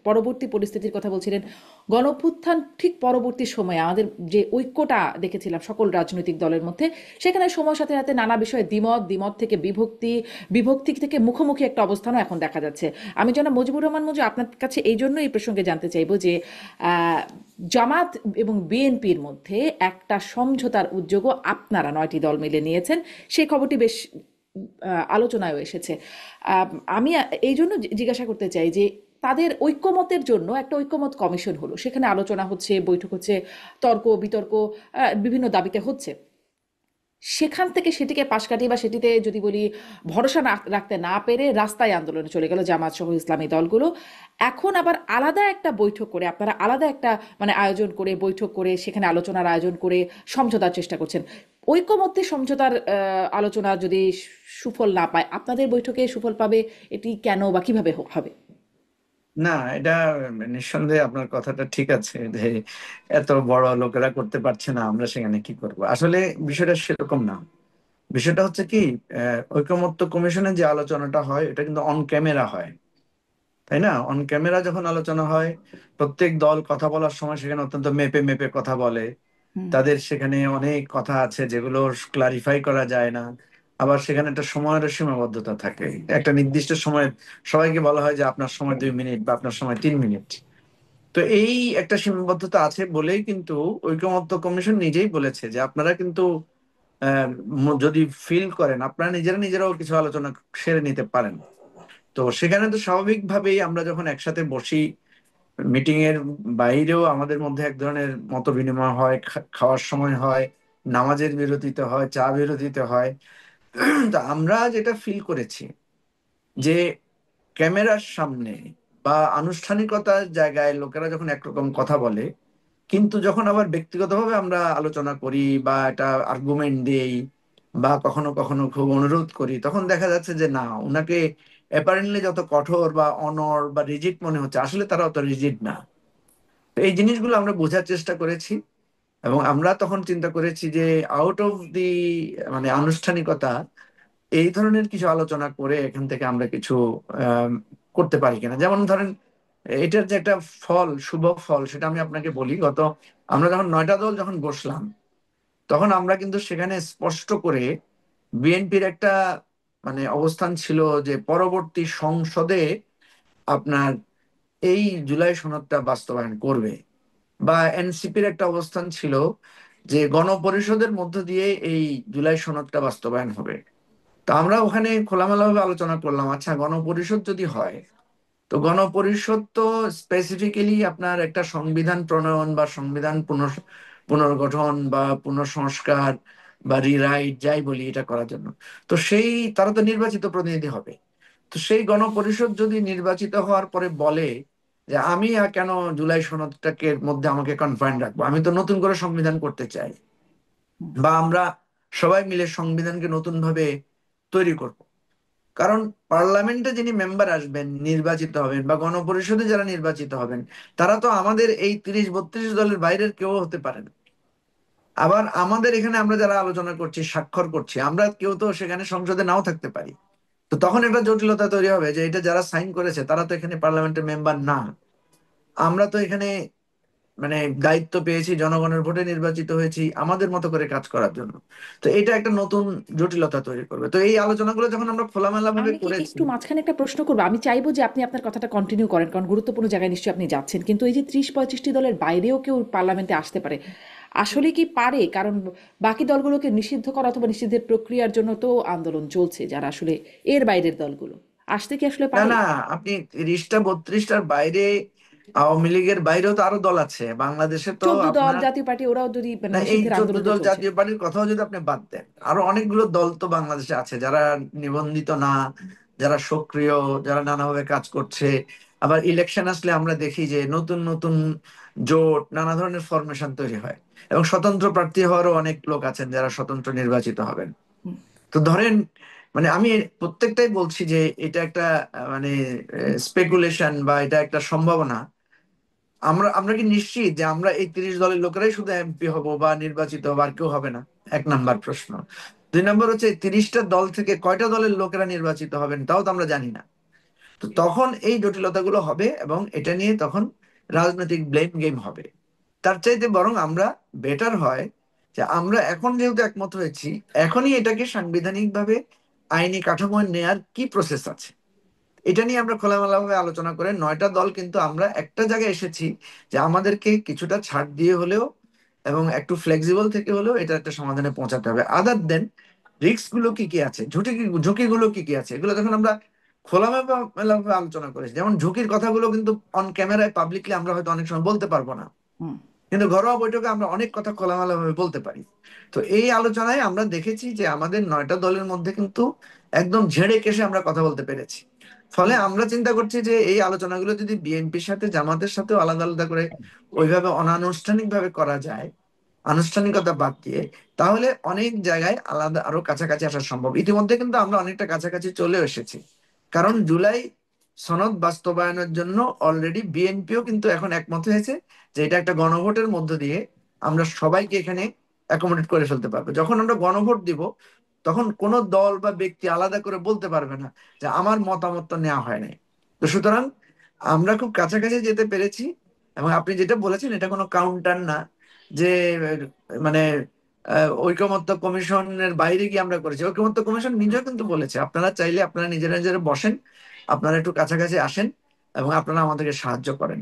পরবর্তী পরিস্থিতির কথা বলছিলেন। গণঅভ্যুত্থান ঠিক পরবর্তী সময়ে আমাদের যে ঐক্যটা দেখেছিলাম সকল রাজনৈতিক দলের মধ্যে, সেখানে সময়ের সাথে সাথে নানা বিষয়ে দ্বিমত, দ্বিমত থেকে বিভক্তি, বিভক্তি থেকে মুখোমুখি একটা অবস্থানও এখন দেখা যাচ্ছে। আমি জনাব মুজিবুর রহমান মঞ্জু, আপনার কাছে এই জন্য এই প্রসঙ্গে জানতে চাইবো যে জামাত এবং বিএনপির মধ্যে একটা সমঝোতার উদ্যোগও আপনারা 9টি দল মিলে নিয়েছেন। সেই খবরটি বেশ আলোচনায়ও এসেছে। আমি এই জন্য জিজ্ঞাসা করতে চাই যে তাদের ঐক্যমতের জন্য একটা ঐক্যমত কমিশন হলো, সেখানে আলোচনা হচ্ছে, বৈঠক হচ্ছে, তর্ক বিতর্ক বিভিন্ন দাবিতে হচ্ছে। সেখান থেকে সেটিকে পাশ কাটিয়ে বা সেটিতে যদি বলি ভরসা না রাখতে না পেরে রাস্তায় আন্দোলনে চলে গেল জামাত সহ ইসলামী দলগুলো। এখন আবার আলাদা একটা বৈঠক করে, আপনারা আলাদা একটা আয়োজন করে, বৈঠক করে, সেখানে আলোচনার আয়োজন করে সমঝোতার চেষ্টা করছেন। ঐকমত্যে সমঝোতার আলোচনা যদি সুফল না পায়, আপনাদের বৈঠকে সুফল পাবে এটি কেন বা কিভাবে হবে? না, এটা নিঃসন্দেহে আপনার কথাটা ঠিক আছে যে এত বড় লোকেরা করতে পারছে না, আমরা সেখানে কি করব। আসলে বিষয়টা সেরকম না। বিষয়টা হচ্ছে কি, ঐকমত্য কমিশনে যে আলোচনাটা হয় এটা কিন্তু অন ক্যামেরা হয়, তাই না? অন ক্যামেরা যখন আলোচনা হয়, প্রত্যেক দল কথা বলার সময় সেখানে অত্যন্ত মেপে মেপে কথা বলে। হুম। তাদের সেখানে অনেক কথা আছে যেগুলো ক্লারিফাই করা যায় না। আবার সেখানে একটা সময়ের সীমাবদ্ধতা থাকে, একটা নির্দিষ্ট সময় সবাইকে বলা হয় যে আপনার সময় 2 মিনিট বা আপনার সময় 3 মিনিট। তো এই একটা সীমাবদ্ধতা আছে বলেই কিন্তু ঐকমত্য কমিশন নিজেই বলেছে যে আপনারা কিন্তু যদি ফিল করেন আপনারা নিজেরা নিজেরাও কিছু আলোচনা সেরে নিতে পারেন। তো সেখানে তো স্বাভাবিকভাবেই আমরা যখন একসাথে বসি, মিটিং এর বাইরেও আমাদের মধ্যে এক ধরনের মত বিনিময় হয়, খাওয়ার সময় হয়, নামাজের বিরতিতে হয়, চা বিরতিতে হয়। তো আমরা যেটা ফিল করেছি যে ক্যামেরার সামনে বা আনুষ্ঠানিকতার জায়গায় লোকেরা যখন একরকম কথা বলে, কিন্তু যখন আবার ব্যক্তিগতভাবে আমরা আলোচনা করি বা একটা আর্গুমেন্ট দেই বা কখনো কখনো খুব অনুরোধ করি, তখন দেখা যাচ্ছে যে না, ওনাকে অ্যাপারেন্টলি যত কঠোর বা অনড় বা রিজিড মনে হচ্ছে, আসলে তারা অত রিজিড না। তো এই জিনিসগুলো আমরা বোঝার চেষ্টা করেছি এবং আমরা তখন চিন্তা করেছি যে আউট অফ দি আনুষ্ঠানিকতা এই ধরনের কিছু আলোচনা করে এখান থেকে আমরা কিছু আহ করতে পারি কিনা। যেমন ধরেন, এটার যে একটা ফল, শুভ ফল, সেটা আমি আপনাকে বলি। আমরা যখন 9টা দল যখন বসলাম, তখন আমরা কিন্তু সেখানে স্পষ্ট করে বিএনপির একটা অবস্থান ছিল যে পরবর্তী সংসদে আপনার এই জুলাই সনদটা বাস্তবায়ন করবে, বা এনসিপির একটা অবস্থান ছিল যে গণপরিষদের মধ্য দিয়ে এই জুলাই সনদটা বাস্তবায়ন হবে। তো আমরা ওখানে খোলামেলাভাবে আলোচনা করলাম, আচ্ছা গণপরিষদ যদি হয়, তো গণপরিষদ তো স্পেসিফিক্যালি আপনার একটা সংবিধান প্রণয়ন বা সংবিধান পুনর্গঠন বা পুনঃসংস্কার বা রিরাইট যাই বলি, এটা করার জন্য। তো তারা তো নির্বাচিত প্রতিনিধি হবে। তো সেই গণপরিষদ যদি নির্বাচিত হওয়ার পরে বলে যে আমি আর কেন জুলাই সনদটাকে মধ্যে আমাকে কনফাইন রাখবো, আমি তো নতুন করে সংবিধান করতে চাই, বা আমরা সবাই মিলে সংবিধানকে নতুন ভাবে তৈরি করব। কারণ পার্লামেন্টে যিনি মেম্বার আসবেন, নির্বাচিত হবেন, বা গণপরিষদে যারা নির্বাচিত হবেন, তারা তো আমাদের এই 30-32 দলের বাইরের কেউ হতে পারে না। আবার আমাদের এখানে আমরা যারা আলোচনা করছি, স্বাক্ষর করছি, আমরা কেউ তো সেখানে সংসদে নাও থাকতে পারি। তো তখন একটা জটিলতা তৈরি হবে যে এটা যারা সাইন করেছে তারা তো এখানে পার্লামেন্টের মেম্বার না। আমরা তো এখানে দায়িত্ব পেয়েছি, জনগণের ভোটে নির্বাচিত হয়েছি আমাদের মতো করে কাজ করার জন্য। তো এটা একটা নতুন জটিলতা তৈরি করবে। তো এই আলোচনাগুলো যখন আমরা খোলামেলা ভাবে আমি কি করেছি। একটু মাঝখানে একটা প্রশ্ন করবো? আমি চাইবো যে আপনি আপনার কথাটা কন্টিনিউ করেন, কারণ গুরুত্বপূর্ণ জায়গায় নিশ্চয়ই আপনি যাচ্ছেন। কিন্তু এই যে 30-35টি দলের বাইরেও কেউ পার্লামেন্টে আসতে পারে, আসলে কি পারে? কারণ বাকি দলগুলোকে নিষিদ্ধ করা অথবা নিষিদ্ধের প্রক্রিয়ার জন্য তো আন্দোলন চলছে, যারা আসলে এর বাইরের দলগুলো আসতে কি আসলে না পারে? না, আপনি 30টা 32টার বাইরে আওয়ামী লীগের বাইরেও তো আরো দল আছে বাংলাদেশে, তো 14 দল, আপনার। জাতীয় পার্টি, ওরাও যদি না, এই নিষিদ্ধের 14 আন্দোলন তো দল চলছে। জাতীয় পার্টির কথাও যদি আপনি বাদ দেন, আরো অনেকগুলো দল তো বাংলাদেশে আছে যারা নিবন্ধিত না, যারা সক্রিয়, যারা নানাভাবে কাজ করছে। আবার ইলেকশন আসলে আমরা দেখি যে নতুন নতুন জোট, নানা ধরনের ফরমেশন তৈরি হয়, এবং স্বতন্ত্র প্রার্থী হওয়ারও অনেক লোক আছেন যারা স্বতন্ত্র নির্বাচিত হবেন। তো ধরেন, আমি প্রত্যেকটাই বলছি যে এটা একটা স্পেকুলেশন বা এটা একটা সম্ভাবনা। আমরা আমরা কি নিশ্চিত যে আমরা এই 30 দলের লোকেরাই শুধু এমপি হব বা নির্বাচিত হবো, আর কেউ হবে না? 1 নাম্বার প্রশ্ন। 2 নাম্বার হচ্ছে, 30টা দল থেকে কয়টা দলের লোকেরা নির্বাচিত হবেন তাও তো আমরা জানি না। তো তখন এই জটিলতাগুলো হবে এবং এটা নিয়ে তখন রাজনৈতিক ব্লেম গেম হবে। তার চাইতে বরং আমরা বেটার হয় যে আমরা এখন যেহেতু একমত হয়েছি, এখনই এটাকে সাংবিধানিকভাবে আইনি কাঠামো নেয়ার কি প্রসেস আছে এটা নিয়ে আমরা খোলামেলা ভাবে আলোচনা করে 9টা দল কিন্তু আমরা একটা জায়গায় এসেছি যে আমাদেরকে কিছুটা ছাড় দিয়ে হলেও এবং একটু ফ্লেক্সিবল থেকে হলেও এটা একটা সমাধানে পৌঁছাতে হবে। আদার দেন রিস্ক গুলো কি কি আছে, ঝুঁকিগুলো কি কি আছে, এগুলো যখন আমরা খোলামেলা ভাবে আলোচনা করেছি, যেমন ঝুঁকির কথাগুলো কিন্তু অন ক্যামেরায় পাবলিকলি আমরা হয়তো অনেক সময় বলতে পারবো না, হুম। কিন্তু ঘরোয়া বৈঠকে আমরা অনেক কথা খোলামেলা ভাবে বলতে পারি। তো এই আলোচনায় আমরা দেখেছি যে আমাদের 9টা দলের মধ্যে কিন্তু একদম ঝেড়ে কেশে আমরা কথা বলতে পেরেছি। ফলে হুম। আমরা চিন্তা করছি যে এই আলোচনাগুলো যদি বিএনপির সাথে জামাতের সাথেও আলাদা আলাদা করে ওইভাবে অনানুষ্ঠানিক ভাবে করা যায়, আনুষ্ঠানিকতা বাদ দিয়ে, তাহলে অনেক জায়গায় আলাদা আরো কাছাকাছি আসা সম্ভব। ইতিমধ্যে কিন্তু আমরা অনেকটা কাছাকাছি চলে এসেছি, কারণ জুলাই সনদ বাস্তবায়নের জন্য অলরেডি বিএনপিও কিন্তু এখন একমত হয়েছে যে এটা একটা গণভোটের মধ্য দিয়ে আমরা সবাইকে এখানে অ্যাকোমোডেট করে ফেলতে পারবো। যখন আমরা গণভোট দিব তখন কোনো দল বা ব্যক্তি আলাদা করে বলতে পারবে না যে আমার মতামত তো নেওয়া হয় নাই। তো সুতরাং আমরা খুব কাছাকাছি যেতে পেরেছি। এবং আপনি যেটা বলেছেন এটা কোনো কাউন্টার না যে মানে ঐকমত্য কমিশনের বাইরে গিয়ে আমরা করেছি। ঐকমত্য কমিশন নিজেও কিন্তু বলেছে আপনারা চাইলে আপনারা নিজেরা নিজেরা বসেন, আপনারা একটু কাছাকাছি আসেন এবং আপনারা আমাদেরকে সাহায্য করেন।